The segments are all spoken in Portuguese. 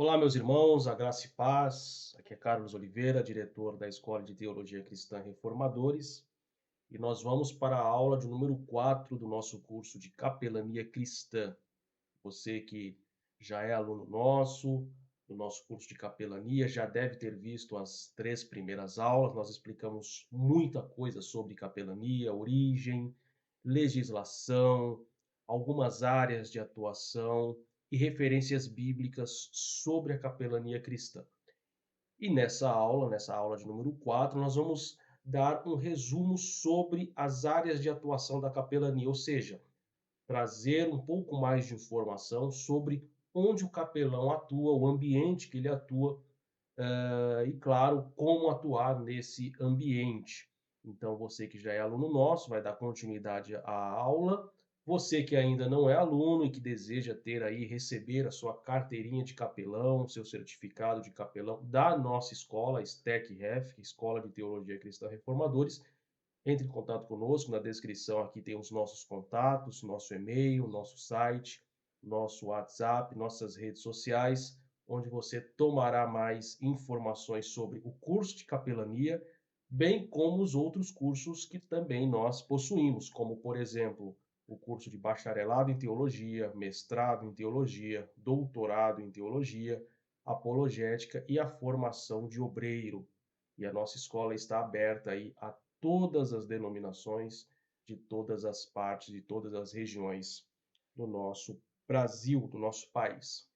Olá, meus irmãos, a graça e paz. Aqui é Carlos Oliveira, diretor da Escola de Teologia Cristã Reformadores, e nós vamos para a aula de número 4 do nosso curso de Capelania Cristã. Você que já é aluno nosso, do nosso curso de capelania, já deve ter visto as 3 primeiras aulas. Nós explicamos muita coisa sobre capelania, origem, legislação, algumas áreas de atuação e referências bíblicas sobre a capelania cristã. E nessa aula de número 4, nós vamos dar um resumo sobre as áreas de atuação da capelania, ou seja, trazer um pouco mais de informação sobre onde o capelão atua, o ambiente que ele atua, e claro, como atuar nesse ambiente. Então, você que já é aluno nosso vai dar continuidade à aula. Você que ainda não é aluno e que deseja ter aí, receber a sua carteirinha de capelão, seu certificado de capelão da nossa escola, STEC-REF, Escola de Teologia Cristã Reformadores, entre em contato conosco, na descrição aqui tem os nossos contatos, nosso e-mail, nosso site, nosso WhatsApp, nossas redes sociais, onde você tomará mais informações sobre o curso de capelania, bem como os outros cursos que também nós possuímos, como, por exemplo, o curso de bacharelado em teologia, mestrado em teologia, doutorado em teologia, apologética e a formação de obreiro. E a nossa escola está aberta aí a todas as denominações, de todas as partes, de todas as regiões do nosso Brasil, do nosso país.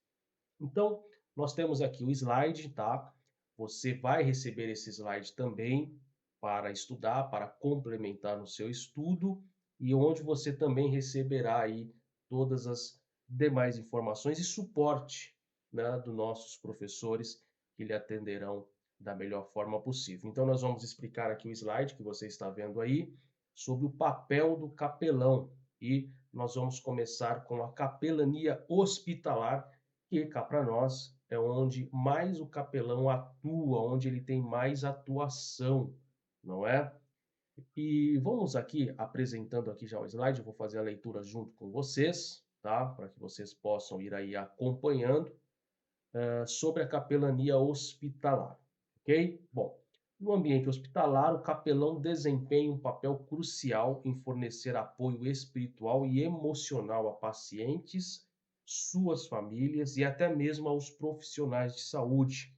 Então, nós temos aqui o slide, tá? Você vai receber esse slide também para estudar, para complementar no seu estudo, e onde você também receberá aí todas as demais informações e suporte, né, dos nossos professores que lhe atenderão da melhor forma possível. Então, nós vamos explicar aqui o slide que você está vendo aí sobre o papel do capelão e nós vamos começar com a capelania hospitalar, que cá para nós é onde mais o capelão atua, onde ele tem mais atuação, não é? E vamos aqui, apresentando aqui já o slide, eu vou fazer a leitura junto com vocês, tá? Para que vocês possam ir aí acompanhando, sobre a capelania hospitalar, ok? Bom, no ambiente hospitalar, o capelão desempenha um papel crucial em fornecer apoio espiritual e emocional a pacientes, suas famílias e até mesmo aos profissionais de saúde.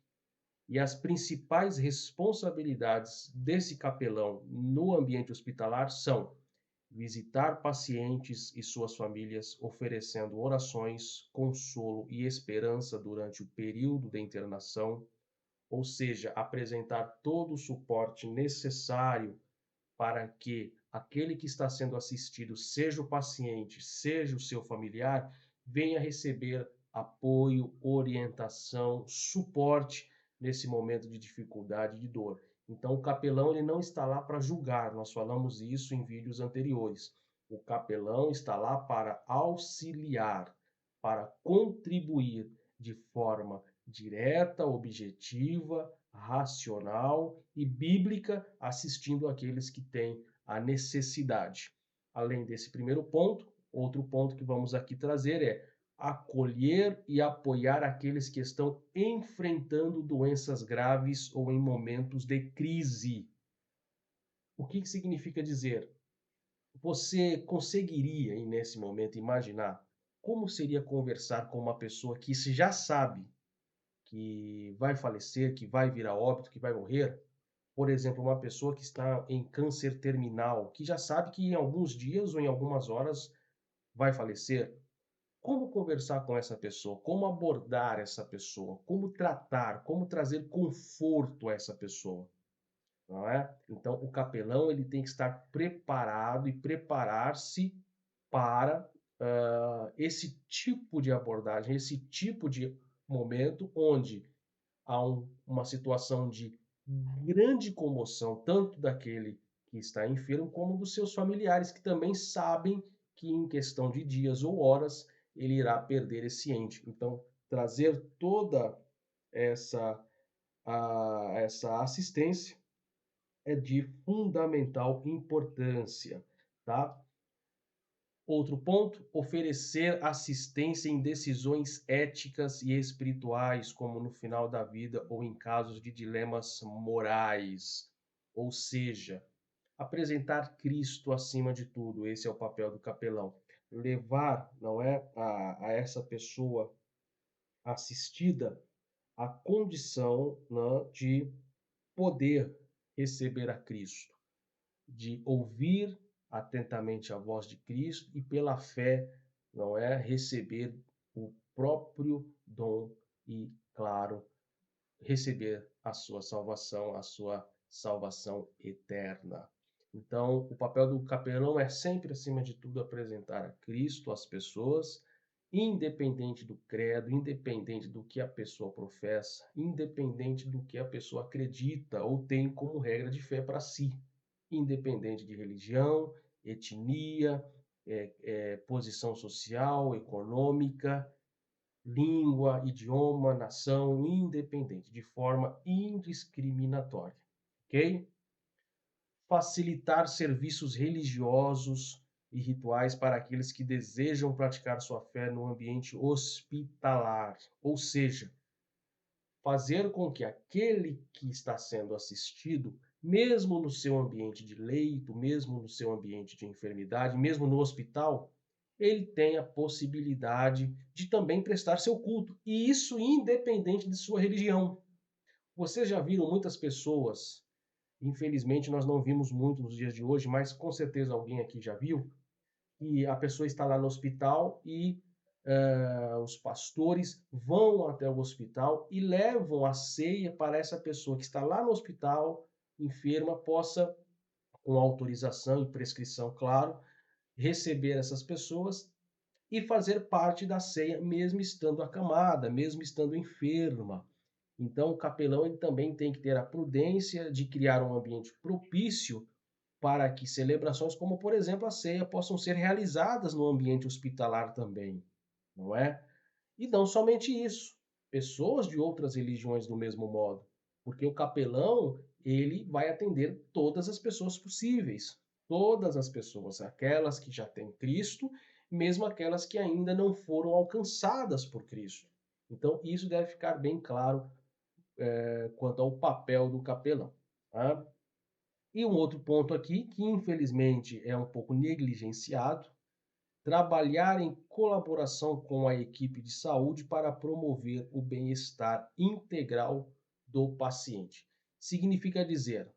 E as principais responsabilidades desse capelão no ambiente hospitalar são visitar pacientes e suas famílias, oferecendo orações, consolo e esperança durante o período da internação, ou seja, apresentar todo o suporte necessário para que aquele que está sendo assistido, seja o paciente, seja o seu familiar, venha receber apoio, orientação, suporte nesse momento de dificuldade e de dor. Então, o capelão ele não está lá para julgar, nós falamos isso em vídeos anteriores. O capelão está lá para auxiliar, para contribuir de forma direta, objetiva, racional e bíblica, assistindo aqueles que têm a necessidade. Além desse primeiro ponto, outro ponto que vamos aqui trazer é acolher e apoiar aqueles que estão enfrentando doenças graves ou em momentos de crise. O que significa dizer? Você conseguiria, nesse momento, imaginar como seria conversar com uma pessoa que já sabe que vai falecer, que vai vir a óbito, que vai morrer? Por exemplo, uma pessoa que está em câncer terminal, que já sabe que em alguns dias ou em algumas horas vai falecer. Como conversar com essa pessoa? Como abordar essa pessoa? Como tratar? Como trazer conforto a essa pessoa? Não é? Então, o capelão ele tem que estar preparado e preparar-se para esse tipo de abordagem, esse tipo de momento onde há uma situação de grande comoção, tanto daquele que está enfermo, como dos seus familiares, que também sabem que em questão de dias ou horas ele irá perder esse ente. Então, trazer toda essa, essa assistência é de fundamental importância, tá? Outro ponto, oferecer assistência em decisões éticas e espirituais, como no final da vida ou em casos de dilemas morais. Ou seja, apresentar Cristo acima de tudo, esse é o papel do capelão. Levar, não é, a essa pessoa assistida a condição, né, de poder receber a Cristo, de ouvir atentamente a voz de Cristo e pela fé, não é, receber o próprio dom e, claro, receber a sua salvação eterna. Então, o papel do capelão é sempre, acima de tudo, apresentar a Cristo às pessoas, independente do credo, independente do que a pessoa professa, independente do que a pessoa acredita ou tem como regra de fé para si, independente de religião, etnia, posição social, econômica, língua, idioma, nação, independente, de forma indiscriminatória, ok? Facilitar serviços religiosos e rituais para aqueles que desejam praticar sua fé no ambiente hospitalar, ou seja, fazer com que aquele que está sendo assistido, mesmo no seu ambiente de leito, mesmo no seu ambiente de enfermidade, mesmo no hospital, ele tenha a possibilidade de também prestar seu culto, e isso independente de sua religião. Vocês já viram muitas pessoas, infelizmente nós não vimos muito nos dias de hoje, mas com certeza alguém aqui já viu, e a pessoa está lá no hospital e os pastores vão até o hospital e levam a ceia para essa pessoa que está lá no hospital, enferma, possa, com autorização e prescrição, claro, receber essas pessoas e fazer parte da ceia, mesmo estando acamada, mesmo estando enferma. Então, o capelão ele também tem que ter a prudência de criar um ambiente propício para que celebrações como, por exemplo, a ceia possam ser realizadas no ambiente hospitalar também, não é? E não somente isso, pessoas de outras religiões do mesmo modo, porque o capelão, ele vai atender todas as pessoas possíveis, todas as pessoas, aquelas que já têm Cristo, mesmo aquelas que ainda não foram alcançadas por Cristo. Então, isso deve ficar bem claro quanto ao papel do capelão. Tá? E um outro ponto aqui, que infelizmente é um pouco negligenciado, trabalhar em colaboração com a equipe de saúde para promover o bem-estar integral do paciente. Significa dizer,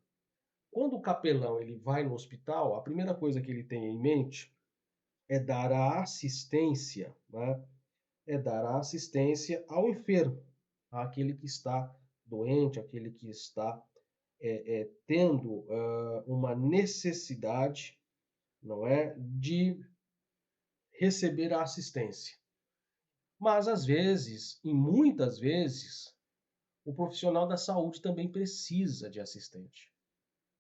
quando o capelão ele vai no hospital, a primeira coisa que ele tem em mente é dar a assistência, né? É dar a assistência ao enfermo, àquele que está doente, aquele que está tendo uma necessidade, não é, de receber a assistência. Mas às vezes, e muitas vezes, o profissional da saúde também precisa de assistente,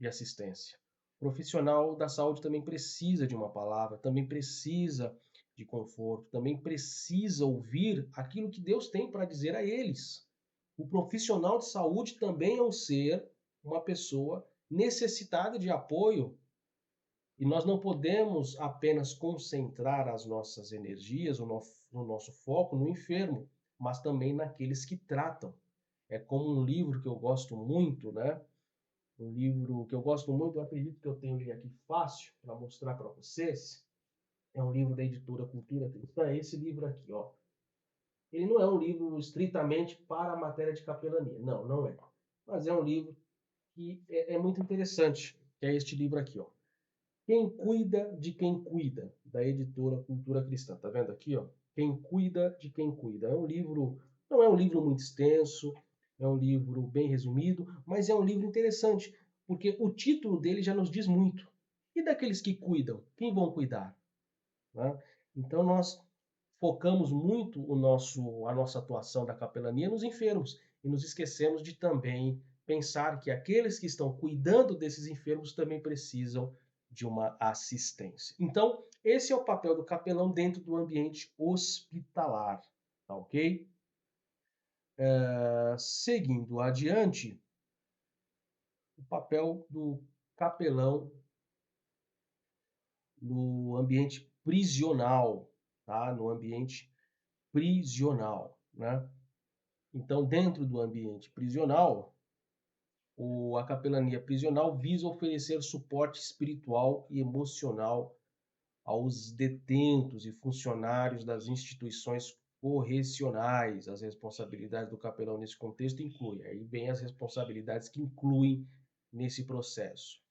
de assistência. O profissional da saúde também precisa de uma palavra, também precisa de conforto, também precisa ouvir aquilo que Deus tem para dizer a eles. O profissional de saúde também é um ser, uma pessoa necessitada de apoio. E nós não podemos apenas concentrar as nossas energias, o nosso foco no enfermo, mas também naqueles que tratam. É como um livro que eu gosto muito, né? Um livro que eu gosto muito, eu acredito que eu tenho ele aqui fácil para mostrar para vocês. É um livro da editora Cultura Cristã, é esse livro aqui, ó. Ele não é um livro estritamente para a matéria de capelania, não, não é. Mas é um livro que é muito interessante, que é este livro aqui, ó. Quem cuida de quem cuida, da editora Cultura Cristã. Tá vendo aqui, ó? Quem cuida de quem cuida. É um livro, não é um livro muito extenso, é um livro bem resumido, mas é um livro interessante, porque o título dele já nos diz muito. E daqueles que cuidam, quem vão cuidar? Né? Então nós focamos muito a nossa atuação da capelania nos enfermos e nos esquecemos de também pensar que aqueles que estão cuidando desses enfermos também precisam de uma assistência. Então, esse é o papel do capelão dentro do ambiente hospitalar, tá ok? Seguindo adiante, o papel do capelão no ambiente prisional, tá? No ambiente prisional, né? Então, dentro do ambiente prisional, a capelania prisional visa oferecer suporte espiritual e emocional aos detentos e funcionários das instituições correcionais. As responsabilidades do capelão nesse contexto incluem, aí vem as responsabilidades que incluem nesse processo.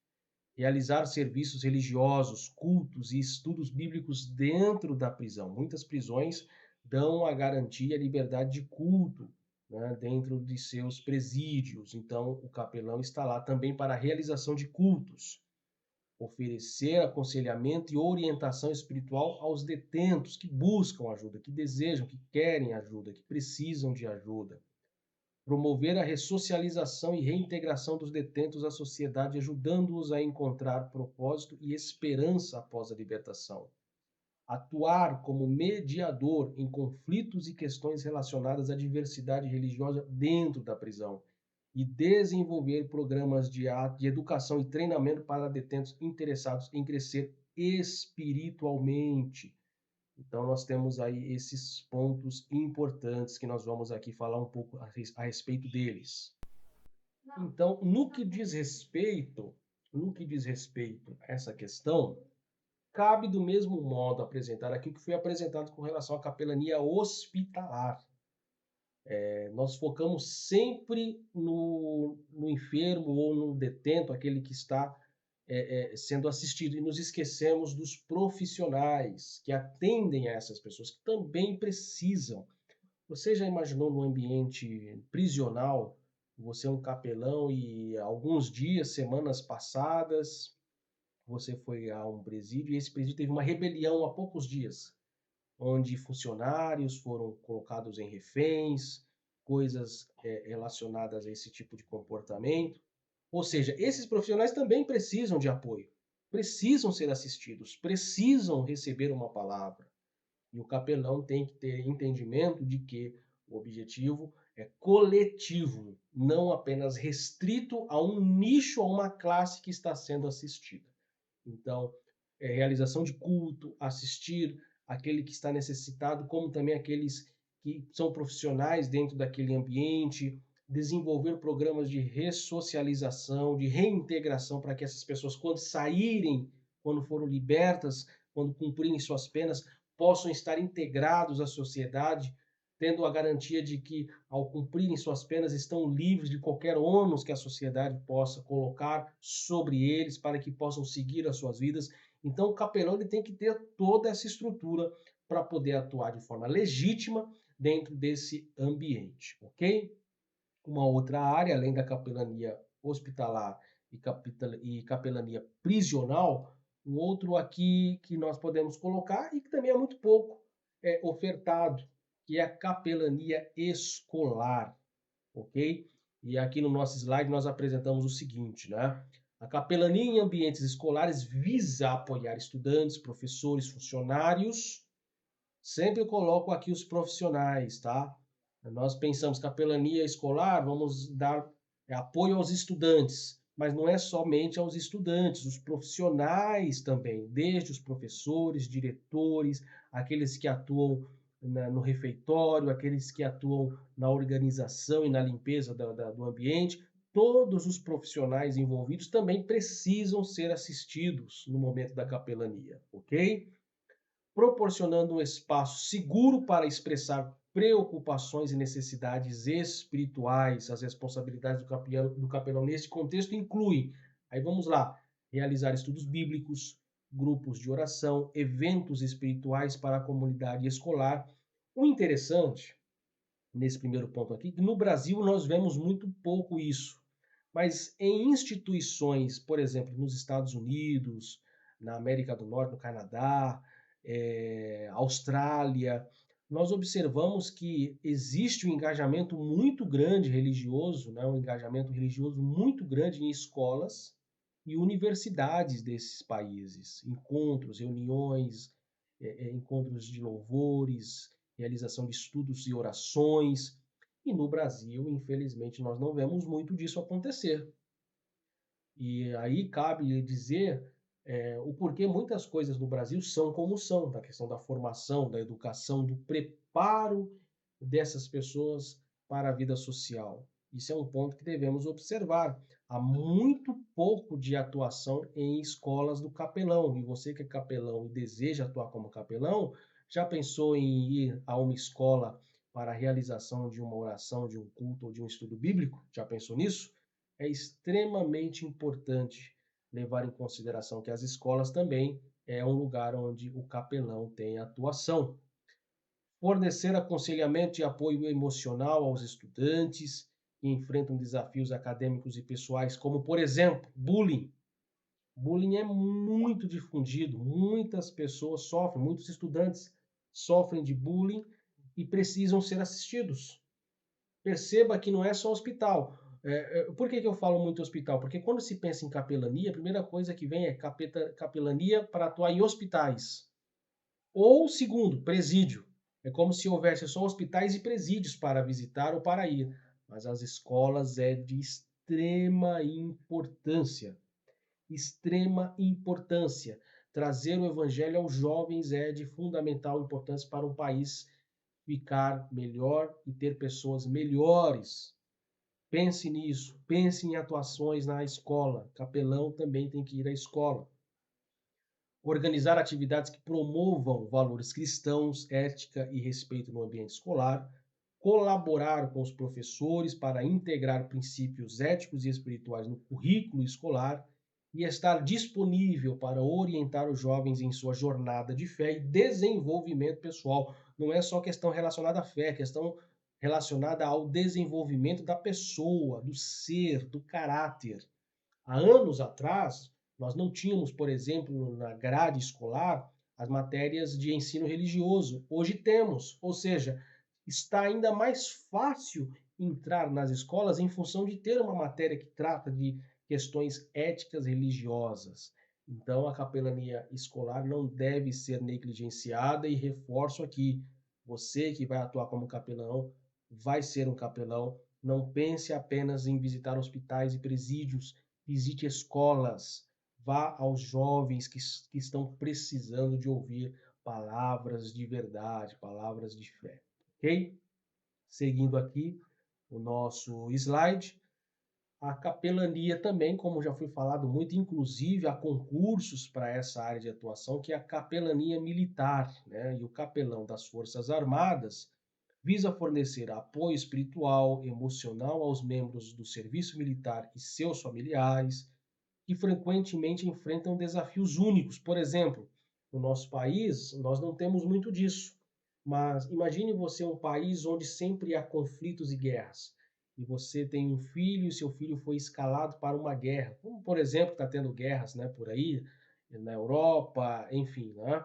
Realizar serviços religiosos, cultos e estudos bíblicos dentro da prisão. Muitas prisões dão a garantia à liberdade de culto, né, dentro de seus presídios. Então, o capelão está lá também para a realização de cultos, oferecer aconselhamento e orientação espiritual aos detentos que buscam ajuda, que desejam, que querem ajuda, que precisam de ajuda. Promover a ressocialização e reintegração dos detentos à sociedade, ajudando-os a encontrar propósito e esperança após a libertação. Atuar como mediador em conflitos e questões relacionadas à diversidade religiosa dentro da prisão e desenvolver programas de educação e treinamento para detentos interessados em crescer espiritualmente. Então, nós temos aí esses pontos importantes que nós vamos aqui falar um pouco a respeito deles. Então, no que diz respeito a essa questão, cabe do mesmo modo apresentar aqui o que foi apresentado com relação à capelania hospitalar. Nós focamos sempre no enfermo ou no detento, aquele que está sendo assistido, e nos esquecemos dos profissionais que atendem a essas pessoas, que também precisam. Você já imaginou no ambiente prisional, você é um capelão e alguns dias, semanas passadas, você foi a um presídio e esse presídio teve uma rebelião há poucos dias, onde funcionários foram colocados em reféns, coisas relacionadas a esse tipo de comportamento. Ou seja, esses profissionais também precisam de apoio, precisam ser assistidos, precisam receber uma palavra. E o capelão tem que ter entendimento de que o objetivo é coletivo, não apenas restrito a um nicho, a uma classe que está sendo assistida. Então, realização de culto, assistir aquele que está necessitado, como também aqueles que são profissionais dentro daquele ambiente, desenvolver programas de ressocialização, de reintegração, para que essas pessoas, quando saírem, quando foram libertas, quando cumprirem suas penas, possam estar integrados à sociedade, tendo a garantia de que, ao cumprirem suas penas, estão livres de qualquer ônus que a sociedade possa colocar sobre eles para que possam seguir as suas vidas. Então, o capelão ele tem que ter toda essa estrutura para poder atuar de forma legítima dentro desse ambiente, ok? Uma outra área, além da capelania hospitalar e capelania prisional, um outro aqui que nós podemos colocar e que também é muito pouco ofertado, que é a capelania escolar, ok? E aqui no nosso slide nós apresentamos o seguinte, né? A capelania em ambientes escolares visa apoiar estudantes, professores, funcionários. Sempre coloco aqui os profissionais, tá? Nós pensamos capelania escolar, vamos dar apoio aos estudantes, mas não é somente aos estudantes, os profissionais também, desde os professores, diretores, aqueles que atuam no refeitório, aqueles que atuam na organização e na limpeza do ambiente, todos os profissionais envolvidos também precisam ser assistidos no momento da capelania, ok? Proporcionando um espaço seguro para expressar preocupações e necessidades espirituais. As responsabilidades do capelão nesse contexto incluem, aí vamos lá, realizar estudos bíblicos, grupos de oração, eventos espirituais para a comunidade escolar. O interessante, nesse primeiro ponto aqui, que no Brasil nós vemos muito pouco isso, mas em instituições, por exemplo, nos Estados Unidos, na América do Norte, no Canadá, Austrália, nós observamos que existe um engajamento muito grande religioso, né? Um engajamento religioso muito grande em escolas e universidades desses países, encontros, reuniões, encontros de louvores, realização de estudos e orações. E no Brasil, infelizmente, nós não vemos muito disso acontecer. E aí cabe dizer O porquê muitas coisas no Brasil são como são, da questão da formação, da educação, do preparo dessas pessoas para a vida social. Isso é um ponto que devemos observar. Há muito pouco de atuação em escolas do capelão. E você que é capelão e deseja atuar como capelão, já pensou em ir a uma escola para a realização de uma oração, de um culto ou de um estudo bíblico? Já pensou nisso? É extremamente importante levar em consideração que as escolas também é um lugar onde o capelão tem atuação. Fornecer aconselhamento e apoio emocional aos estudantes que enfrentam desafios acadêmicos e pessoais, como, por exemplo, bullying. Bullying é muito difundido, muitas pessoas sofrem, muitos estudantes sofrem de bullying e precisam ser assistidos. Perceba que não é só hospital. Por que eu falo muito hospital? Porque quando se pensa em capelania, a primeira coisa que vem é capelania para atuar em hospitais. Ou, segundo, presídio. É como se houvesse só hospitais e presídios para visitar ou para ir. Mas as escolas é de extrema importância. Extrema importância. Trazer o evangelho aos jovens é de fundamental importância para um país ficar melhor e ter pessoas melhores. Pense nisso, pense em atuações na escola. Capelão também tem que ir à escola. Organizar atividades que promovam valores cristãos, ética e respeito no ambiente escolar. Colaborar com os professores para integrar princípios éticos e espirituais no currículo escolar e estar disponível para orientar os jovens em sua jornada de fé e desenvolvimento pessoal. Não é só questão relacionada à fé, é questão relacionada ao desenvolvimento da pessoa, do ser, do caráter. Há anos atrás, nós não tínhamos, por exemplo, na grade escolar, as matérias de ensino religioso. Hoje temos, ou seja, está ainda mais fácil entrar nas escolas em função de ter uma matéria que trata de questões éticas religiosas. Então, a capelania escolar não deve ser negligenciada e reforço aqui, você que vai atuar como capelão, vai ser um capelão, não pense apenas em visitar hospitais e presídios, visite escolas, vá aos jovens que estão precisando de ouvir palavras de verdade, palavras de fé, ok? Seguindo aqui o nosso slide, a capelania também, como já foi falado muito, inclusive há concursos para essa área de atuação, que é a capelania militar, né? E o capelão das Forças Armadas visa fornecer apoio espiritual, emocional aos membros do serviço militar e seus familiares, que frequentemente enfrentam desafios únicos. Por exemplo, no nosso país, nós não temos muito disso. Mas imagine você um país onde sempre há conflitos e guerras. E você tem um filho e seu filho foi escalado para uma guerra. Como, por exemplo, está tendo guerras, né, por aí, na Europa, enfim, né?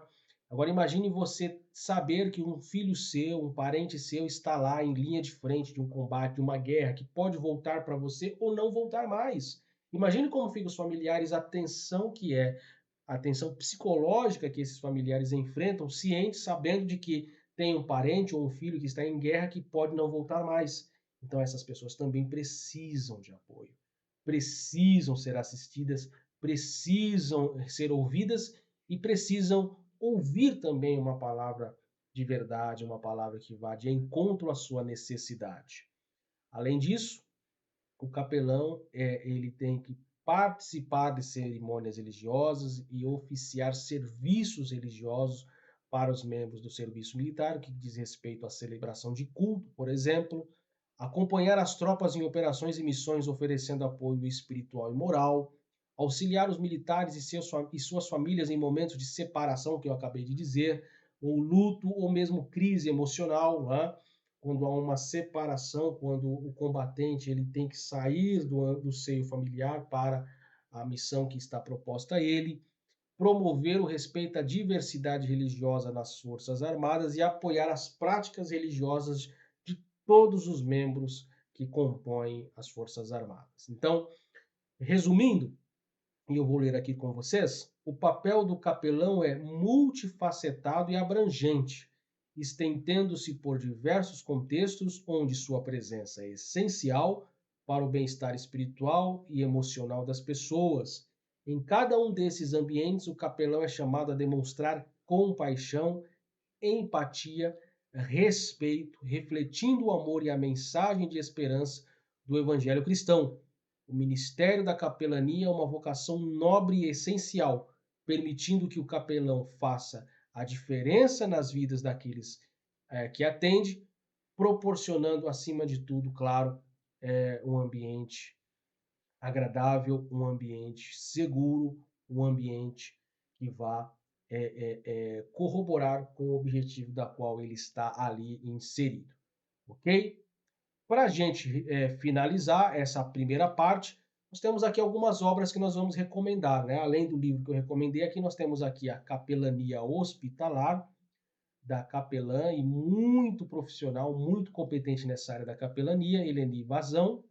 Agora imagine você saber que um filho seu, um parente seu está lá em linha de frente de um combate, de uma guerra, que pode voltar para você ou não voltar mais. Imagine como ficam os familiares, a tensão que é, a tensão psicológica que esses familiares enfrentam, cientes, sabendo de que tem um parente ou um filho que está em guerra que pode não voltar mais. Então essas pessoas também precisam de apoio, precisam ser assistidas, precisam ser ouvidas e precisam ouvir também uma palavra de verdade, uma palavra que vá de encontro à sua necessidade. Além disso, o capelão ele tem que participar de cerimônias religiosas e oficiar serviços religiosos para os membros do serviço militar, o que diz respeito à celebração de culto, por exemplo, acompanhar as tropas em operações e missões oferecendo apoio espiritual e moral, auxiliar os militares e suas famílias em momentos de separação, que eu acabei de dizer, ou luto, ou mesmo crise emocional, né? Quando há uma separação, quando o combatente ele tem que sair do seio familiar para a missão que está proposta a ele, promover o respeito à diversidade religiosa nas Forças Armadas e apoiar as práticas religiosas de todos os membros que compõem as Forças Armadas. Então, resumindo, e eu vou ler aqui com vocês, o papel do capelão é multifacetado e abrangente, estendendo-se por diversos contextos onde sua presença é essencial para o bem-estar espiritual e emocional das pessoas, Em cada um desses ambientes, o capelão é chamado a demonstrar compaixão, empatia, respeito, refletindo o amor e a mensagem de esperança do evangelho cristão. O ministério da capelania é uma vocação nobre e essencial, permitindo que o capelão faça a diferença nas vidas daqueles que atende, proporcionando, acima de tudo, claro, um ambiente agradável, um ambiente seguro, um ambiente que vá corroborar com o objetivo da qual ele está ali inserido, ok? Para a gente finalizar essa primeira parte, nós temos aqui algumas obras que nós vamos recomendar, né? Além do livro que eu recomendei aqui, nós temos aqui a Capelania Hospitalar, da capelã e muito profissional, muito competente nessa área da capelania, Eleni Vação,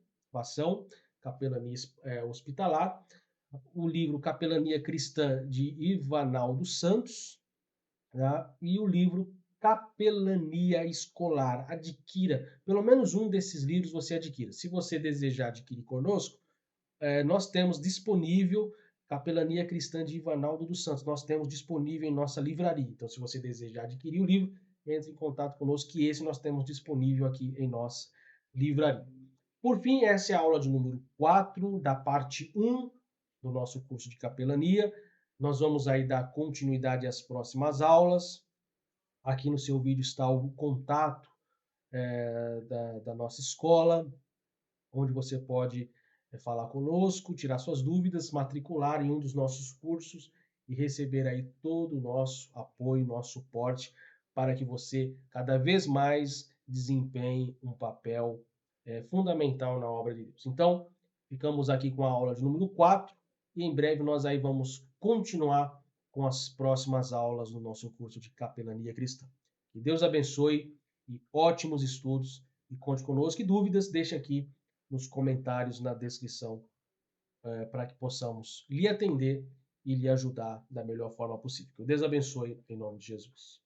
Capelania Hospitalar, o livro Capelania Cristã, de Ivanaldo Santos, tá? E o livro Capelania Escolar. Adquira, pelo menos um desses livros você adquira. Se você desejar adquirir conosco, nós temos disponível Capelania Cristã de Ivanaldo dos Santos. Nós temos disponível em nossa livraria. Então, se você desejar adquirir o livro, entre em contato conosco, que esse nós temos disponível aqui em nossa livraria. Por fim, essa é a aula de número 4 da parte 1 do nosso curso de capelania. Nós vamos aí dar continuidade às próximas aulas. Aqui no seu vídeo está o contato da nossa escola, onde você pode falar conosco, tirar suas dúvidas, matricular em um dos nossos cursos e receber aí todo o nosso apoio, nosso suporte para que você cada vez mais desempenhe um papel fundamental na obra de Deus. Então, ficamos aqui com a aula de número 4 e em breve nós aí vamos continuar com as próximas aulas no nosso curso de Capelania Cristã. Que Deus abençoe e ótimos estudos e conte conosco. E dúvidas, deixe aqui nos comentários, na descrição, para que possamos lhe atender e lhe ajudar da melhor forma possível. Que Deus abençoe em nome de Jesus.